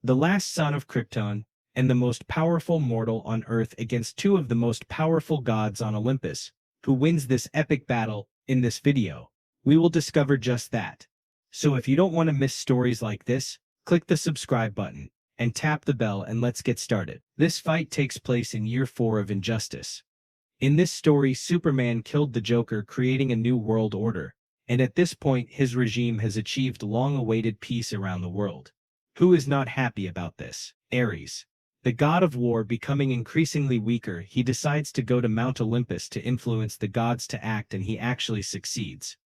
the last son of Krypton, and the most powerful mortal on Earth against two of the most powerful gods on Olympus. Who wins this epic battle? In this video, we will discover just that. So if you don't want to miss stories like this, click the subscribe button and tap the bell and let's get started. This fight takes place in year 4 of Injustice. In this story, Superman killed the Joker, creating a new world order, and at this point his regime has achieved long-awaited peace around the world. Who is not happy about this? Ares, the god of war, becoming increasingly weaker, he decides to go to Mount Olympus to influence the gods to act, and he actually succeeds.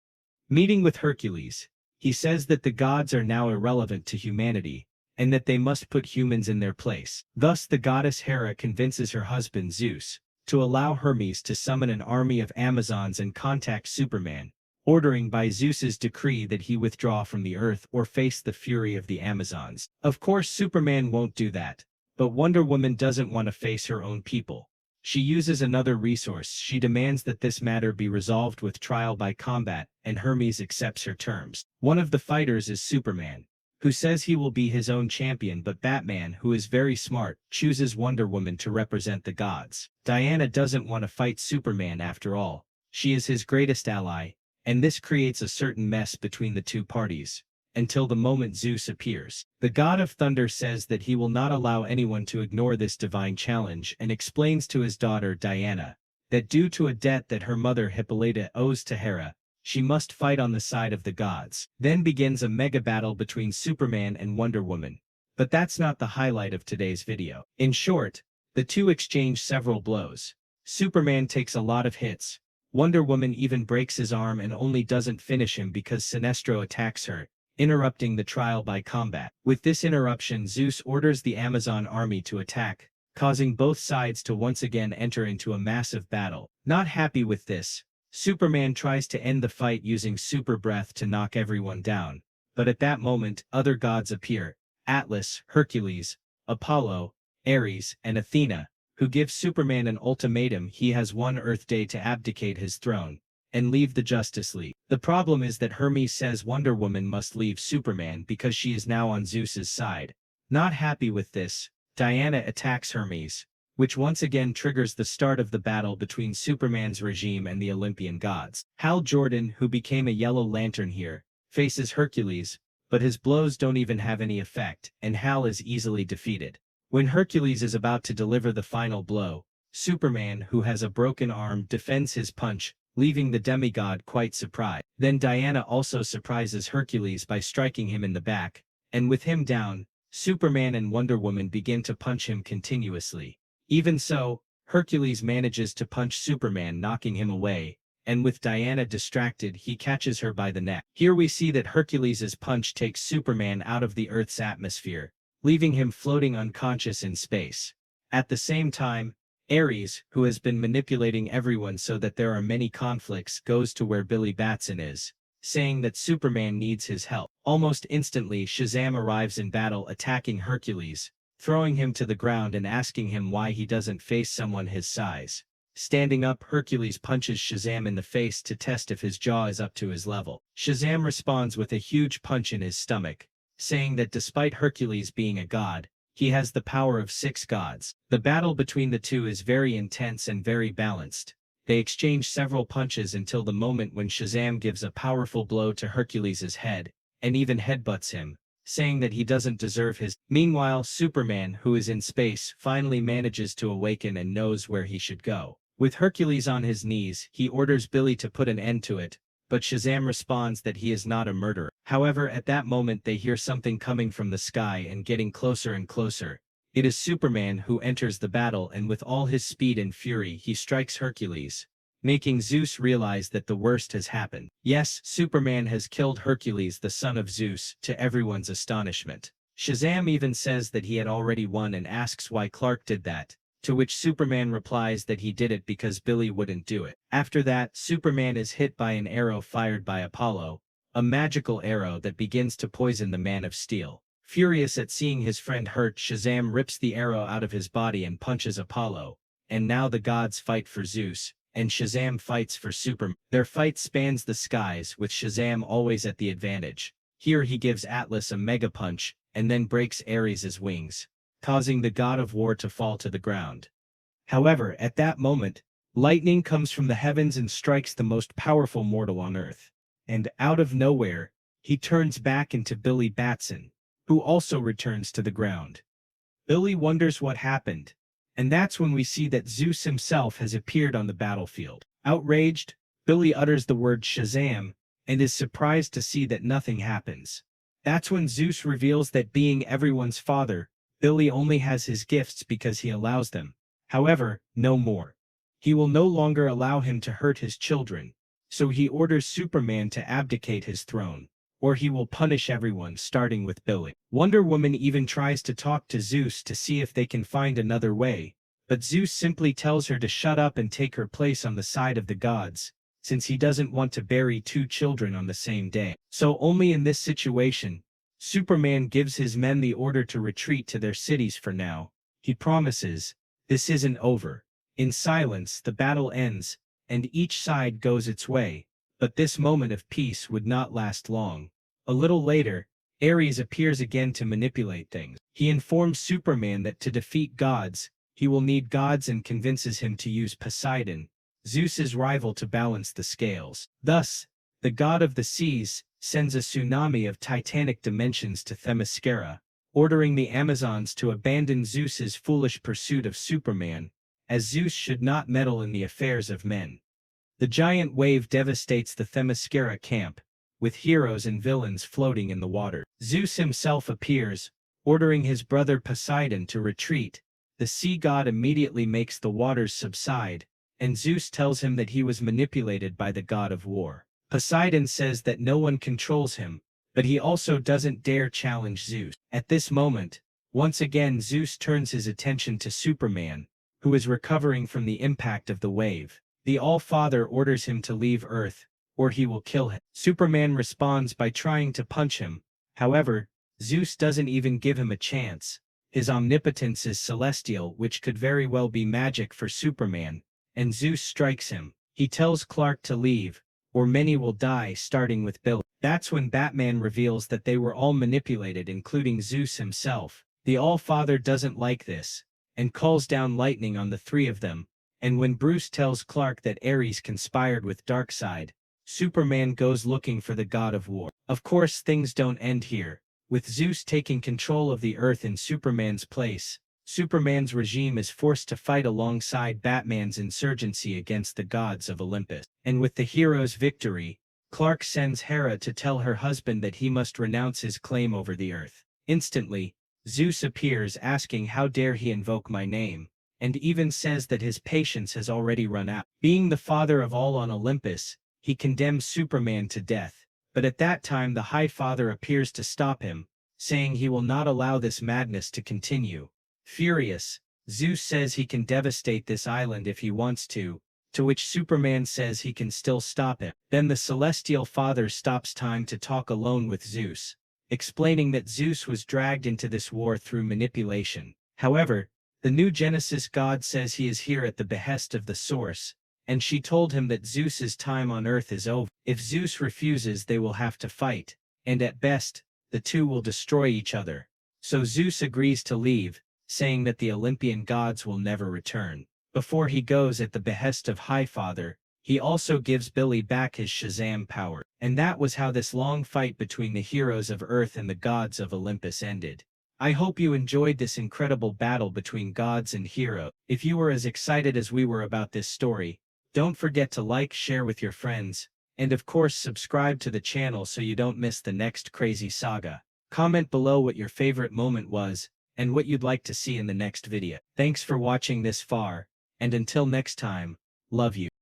Meeting with Hercules, he says that the gods are now irrelevant to humanity, and that they must put humans in their place. Thus the goddess Hera convinces her husband Zeus to allow Hermes to summon an army of Amazons and contact Superman, ordering by Zeus's decree that he withdraw from the earth or face the fury of the Amazons. Of course Superman won't do that, but Wonder Woman doesn't want to face her own people. She uses another resource. She demands that this matter be resolved with trial by combat, and Hermes accepts her terms. One of the fighters is Superman, who says he will be his own champion, but Batman, who is very smart, chooses Wonder Woman to represent the gods. Diana doesn't want to fight Superman after all. She is his greatest ally, and this creates a certain mess between the two parties, until the moment Zeus appears. The god of thunder says that he will not allow anyone to ignore this divine challenge, and explains to his daughter Diana that due to a debt that her mother Hippolyta owes to Hera, she must fight on the side of the gods. Then begins a mega battle between Superman and Wonder Woman. But that's not the highlight of today's video. In short, the two exchange several blows. Superman takes a lot of hits. Wonder Woman even breaks his arm and only doesn't finish him because Sinestro attacks her, interrupting the trial by combat. With this interruption, Zeus orders the Amazon army to attack, causing both sides to once again enter into a massive battle. Not happy with this, Superman tries to end the fight using super breath to knock everyone down, but at that moment, other gods appear: Atlas, Hercules, Apollo, Ares, and Athena, who give Superman an ultimatum. He has one Earth day to abdicate his throne and leave the Justice League. The problem is that Hermes says Wonder Woman must leave Superman because she is now on Zeus's side. Not happy with this, Diana attacks Hermes, which once again triggers the start of the battle between Superman's regime and the Olympian gods. Hal Jordan, who became a Yellow Lantern here, faces Hercules, but his blows don't even have any effect, and Hal is easily defeated. When Hercules is about to deliver the final blow, Superman, who has a broken arm, defends his punch, leaving the demigod quite surprised. Then Diana also surprises Hercules by striking him in the back, and with him down, Superman and Wonder Woman begin to punch him continuously. Even so, Hercules manages to punch Superman, knocking him away, and with Diana distracted, he catches her by the neck. Here we see that Hercules' punch takes Superman out of the Earth's atmosphere, leaving him floating unconscious in space. At the same time, Ares, who has been manipulating everyone so that there are many conflicts, goes to where Billy Batson is, saying that Superman needs his help. Almost instantly, Shazam arrives in battle, attacking Hercules, throwing him to the ground and asking him why he doesn't face someone his size. Standing up, Hercules punches Shazam in the face to test if his jaw is up to his level. Shazam responds with a huge punch in his stomach, saying that despite Hercules being a god, he has the power of 6 gods. The battle between the two is very intense and very balanced. They exchange several punches until the moment when Shazam gives a powerful blow to Hercules' head, and even headbutts him, saying that he doesn't deserve his. Meanwhile, Superman, who is in space, finally manages to awaken and knows where he should go. With Hercules on his knees, he orders Billy to put an end to it, but Shazam responds that he is not a murderer. However, at that moment they hear something coming from the sky and getting closer and closer. It is Superman who enters the battle, and with all his speed and fury he strikes Hercules, making Zeus realize that the worst has happened. Yes, Superman has killed Hercules, the son of Zeus, to everyone's astonishment. Shazam even says that he had already won and asks why Clark did that, to which Superman replies that he did it because Billy wouldn't do it. After that, Superman is hit by an arrow fired by Apollo, a magical arrow that begins to poison the Man of Steel. Furious at seeing his friend hurt, Shazam rips the arrow out of his body and punches Apollo, and now the gods fight for Zeus, and Shazam fights for Superman. Their fight spans the skies, with Shazam always at the advantage. Here he gives Atlas a mega punch, and then breaks Ares' wings, causing the god of war to fall to the ground. However, at that moment, lightning comes from the heavens and strikes the most powerful mortal on Earth. And out of nowhere, he turns back into Billy Batson, who also returns to the ground. Billy wonders what happened, and that's when we see that Zeus himself has appeared on the battlefield. Outraged, Billy utters the word Shazam, and is surprised to see that nothing happens. That's when Zeus reveals that being everyone's father, Billy only has his gifts because he allows them. However, no more. He will no longer allow him to hurt his children, so he orders Superman to abdicate his throne, or he will punish everyone starting with Billy. Wonder Woman even tries to talk to Zeus to see if they can find another way, but Zeus simply tells her to shut up and take her place on the side of the gods, since he doesn't want to bury two children on the same day. So only in this situation, Superman gives his men the order to retreat to their cities for now. He promises, "This isn't over." In silence, the battle ends, and each side goes its way, but this moment of peace would not last long. A little later, Ares appears again to manipulate things. He informs Superman that to defeat gods, he will need gods and convinces him to use Poseidon, Zeus's rival, to balance the scales. Thus, the god of the seas sends a tsunami of titanic dimensions to Themyscira, ordering the Amazons to abandon Zeus's foolish pursuit of Superman, as Zeus should not meddle in the affairs of men. The giant wave devastates the Themyscira camp, with heroes and villains floating in the water. Zeus himself appears, ordering his brother Poseidon to retreat. The sea god immediately makes the waters subside, and Zeus tells him that he was manipulated by the god of war. Poseidon says that no one controls him, but he also doesn't dare challenge Zeus. At this moment, once again Zeus turns his attention to Superman, who is recovering from the impact of the wave. The All-Father orders him to leave Earth, or he will kill him. Superman responds by trying to punch him. However, Zeus doesn't even give him a chance. His omnipotence is celestial, which could very well be magic for Superman, and Zeus strikes him. He tells Clark to leave, or many will die, starting with Billy. That's when Batman reveals that they were all manipulated, including Zeus himself. The All-Father doesn't like this, and calls down lightning on the three of them, and when Bruce tells Clark that Ares conspired with Darkseid, Superman goes looking for the god of war. Of course, things don't end here. With Zeus taking control of the Earth in Superman's place, Superman's regime is forced to fight alongside Batman's insurgency against the gods of Olympus. And with the hero's victory, Clark sends Hera to tell her husband that he must renounce his claim over the Earth. Instantly, Zeus appears asking how dare he invoke my name, and even says that his patience has already run out. Being the father of all on Olympus, he condemns Superman to death, but at that time the High Father appears to stop him, saying he will not allow this madness to continue. Furious, Zeus says he can devastate this island if he wants to which Superman says he can still stop him. Then the Celestial Father stops time to talk alone with Zeus, explaining that Zeus was dragged into this war through manipulation. However, the new Genesis god says he is here at the behest of the Source, and she told him that Zeus's time on Earth is over. If Zeus refuses, they will have to fight, and at best, the two will destroy each other. So Zeus agrees to leave, saying that the Olympian gods will never return. Before he goes, at the behest of High Father, he also gives Billy back his Shazam power. And that was how this long fight between the heroes of Earth and the gods of Olympus ended. I hope you enjoyed this incredible battle between gods and heroes. If you were as excited as we were about this story, don't forget to like, share with your friends, and of course subscribe to the channel so you don't miss the next crazy saga. Comment below what your favorite moment was, and what you'd like to see in the next video. Thanks for watching this far, and until next time, love you.